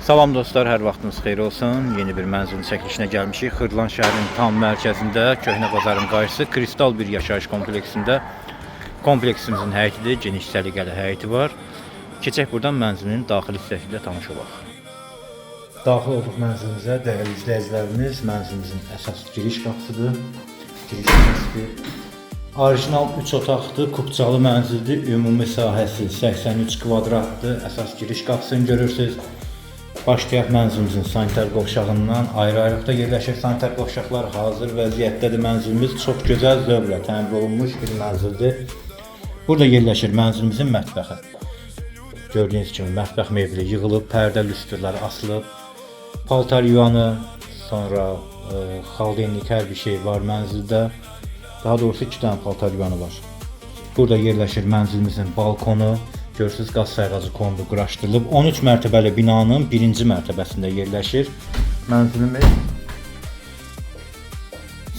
Salam dostlar, hər vaxtınız xeyir olsun. Yeni bir mənzilin çəkilişinə gəlmişik. Xırdalan şəhərinin tam mərkəzində, Köhnə bazarın qarşısı Kristal bir yaşayış kompleksində. Kompleksimizin həyətidir, geniş səliqəli həyəti var. Keçək buradan mənzilin daxili hissəsində tanış olaq. Daxil olduq mənzilimizə, dəyərli izləyicilərimiz, mənzilimizin əsas giriş qapısıdır. Giriş qapısı orijinal 3 otaqdır, kubcalı mənzildir. Ümumi sahəsi 83 kvadratdır. Əsas giriş qapısını görürsünüz. Başlayaq mənzilimizin sanitar qovşağından. Ayrı-ayrılıqda yerləşir sanitar qovşaqlar. Hazır vəziyyətdədir mənzilimiz. Çox gözəl zövqlə təmir olunmuş bir mənzildir. Burada yerləşir mənzilimizin mətbəxi. Gördüyünüz kimi mətbəx mebeli yığılıb, pərdə lüstrlər asılıb. Paltar yuvanı, sonra xaldenlik hər bir şey var mənzildə. Daha doğrusu 2 dənə paltar yuvanı var. Burada yerləşir mənzilimizin balkonu. Görürsünüz, qaz sayğacı kondu quraşdırılıb. 13 mərtəbəli binanın 1-ci mərtəbəsində yerləşir mənzilimiz.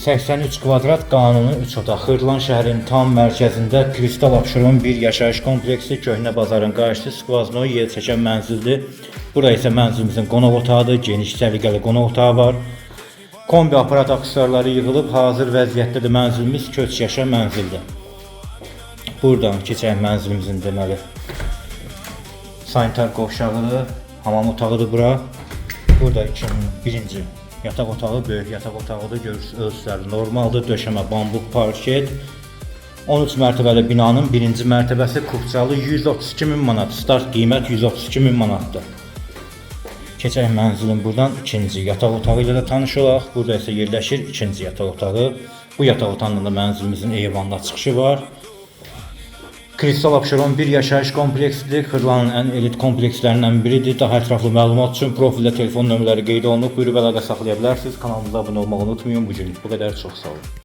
83 kvadrat qanuni 3 otaq. Xırdalan şəhərin tam mərkəzində Kristal Abşeron bir yaşayış kompleksi, Köhnə bazarın qarşısı, skvaznoy yer çəkən mənzildir. Burada isə mənzilimizin qonaq otağıdır, geniş səliqəli qonaq otağı var. Kombi aparat aksesuarları yığılıb, hazır vəziyyətdədir mənzilimiz, köç yaşa mənzildir. Buradan keçək mənzilimizin deməli sanitar qovşağıdır, hamam otağıdır bura. Burada birinci yataq otağı, böyük yataq otağıdır. Görürsünüz, ölçüləri normaldır. Döşəmə bambuk parket. 13 mərtəbəli binanın 1-ci mərtəbəsi, kubcalı, 132.000 manat. Start qiymət 132.000 manatdır. Keçək mənzilin buradan ikinci yataq otağı ilə də tanış olaq. Burada isə yerləşir ikinci yataq otağı. Bu yataq otağında da mənzilimizin eyvanına çıxışı var. Kristal Abşeron bir yaşayış kompleksidir. Xırdalanın ən elit komplekslərindən biridir. Daha ətraflı məlumat üçün profildə telefon nömrələri qeyd olunub. Buyurub əlaqə saxlaya bilərsiniz. Kanalımıza abunə olmağı unutmayın. Bu günlük bu qədər. Çox sağ olun.